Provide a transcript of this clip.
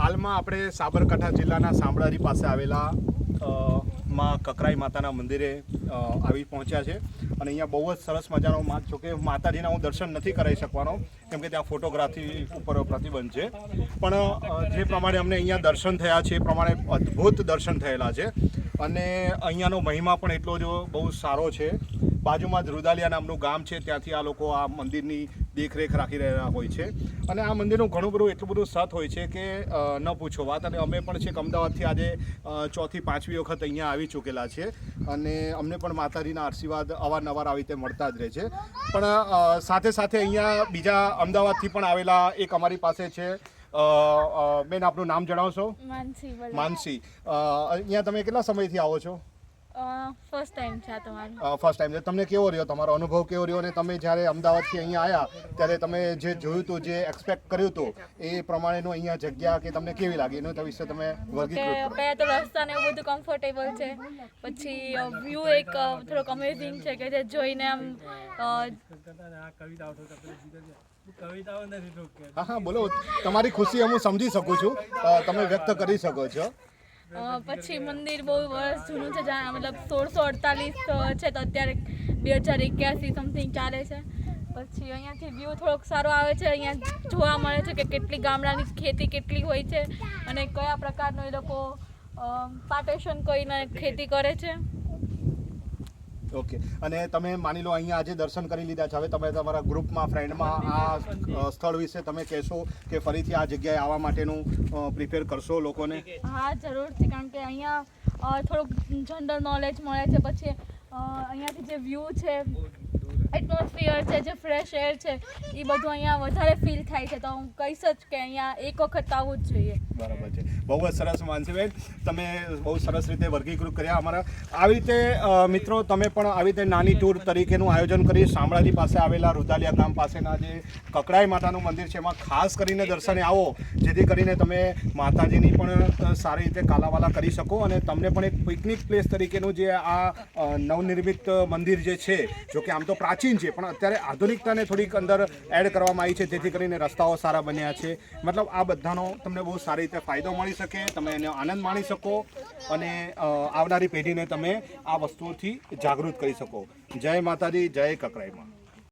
હાલમાં આપણે સાબરકાંઠા જિલ્લાના શામળાજી પાસે આવેલા માં કકરાઈ માતાના મંદિરે આવી પહોંચ્યા છે અને અહીંયા બહુ જ સરસ મજાનો જોકે માતાજીના હું દર્શન નથી કરાવી શકવાનો કેમ કે ત્યાં ફોટોગ્રાફી ઉપર પ્રતિબંધ છે, પણ જે પ્રમાણે અમને અહીંયા દર્શન થયા છે એ પ્રમાણે અદ્ભુત દર્શન થયેલા છે અને અહીંયાનો મહિમા પણ એટલો જ બહુ સારો છે. બાજુમાં જ રુદાલિયા નામનું ગામ છે, ત્યાંથી આ લોકો આ મંદિરની દેખરેખ રાખી રહ્યા હોય છે અને આ મંદિરનું ઘણું બધું એટલું બધું સત હોય છે કે ન પૂછો વાત. અને અમે પણ છેક અમદાવાદથી આજે 4થી 5મી વખત અહીંયા આવી ચૂકેલા છે અને અમને પણ માતાજીના આશીર્વાદ અવારનવાર આવી રીતે મળતા જ રહે છે. પણ સાથે સાથે અહીંયા બીજા અમદાવાદથી પણ આવેલા એક અમારી પાસે છે. બેન, આપનું નામ જણાવશો? માનસી. અહીંયા તમે કેટલા સમયથી આવો છો? ફર્સ્ટ ટાઈમ છે તમારું? ફર્સ્ટ ટાઈમ છે. તમને કેવો રહ્યો, તમારો અનુભવ કેવો રહ્યો અને તમે જ્યારે અમદાવાદથી અહીંયા આવ્યા ત્યારે તમે જે જોયું હતું, જે એક્સપેક્ટ કર્યું હતું એ પ્રમાણેનું અહીંયા જગ્યા કે તમને કેવી લાગી એના વિશે તમે વર્ગીકૃત? પહેલાં તો રસ્તા ને એવું બધું કમ્ફર્ટેબલ છે, પછી વ્યૂ એક થોડોક અમેઝિંગ છે કે જે જોઈને આમ હા બોલો, તમારી ખુશી હું સમજી શકું છું, તમે વ્યક્ત કરી શકો છો. પછી મંદિર બહુ વર્ષ જૂનું છે, મતલબ 1648 છે તો અત્યારે 2081 સમથિંગ ચાલે છે. પછી અહીંયાથી વ્યૂ થોડોક સારો આવે છે, અહીંયા જોવા મળે છે કે કેટલી ગામડાની ખેતી કેટલી હોય છે અને કયા પ્રકારનો એ લોકો પાર્ટેશન કરીને ખેતી કરે છે. ઓકે. અને તમે માની લો અહીંયા આજે દર્શન કરી લીધા છે, હવે તમે તમારા ગ્રુપમાં ફ્રેન્ડમાં આ સ્થળ વિશે તમે કહેશો કે ફરીથી આ જગ્યાએ આવવા માટેનું પ્રિપેર કરશો લોકોને? હા, જરૂરથી, કારણ કે અહીંયા થોડુંક જનરલ નોલેજ મળે છે. પછી અહીંયાથી જે વ્યૂ છે, એટમોસ્ફિયર છે, જે ફ્રેશ એર છે એ બધું અહીંયા વધારે ફીલ થાય છે. તો હું કહીશ જ કે અહીંયા એક વખત આવવું જ જોઈએ. બરાબર છે. બહુ જ સરસ માનસીબેન, તમે બહુ સરસ રીતે વર્ગીકૃત કર્યા અમારા. આવી રીતે મિત્રો તમે પણ આવી રીતે નાની ટૂર તરીકેનું આયોજન કરી શામળાજી પાસે આવેલા રુદાલિયા ગામ પાસેના જે કકરાઈ માતાનું મંદિર છે એમાં ખાસ કરીને દર્શને આવો, જેથી કરીને તમે માતાજીની પણ સારી રીતે કાલાવાલા કરી શકો અને તમને પણ એક પિકનિક પ્લેસ તરીકેનું જે આ નવનિર્મિત મંદિર જે છે, જો કે આમ તો પ્રાચીન છે પણ અત્યારે આધુનિકતાને થોડીક અંદર એડ કરવામાં આવી છે, જેથી કરીને રસ્તાઓ સારા બન્યા છે. મતલબ આ બધાનો તમને બહુ સારી રીતે ફાયદો મળી શકે, તમે એનો આનંદ માણી શકો અને આવનારી પેઢીને તમે આ વસ્તુઓથી જાગૃત કરી શકો. જય માતાજી, જય કકરાઈમાં.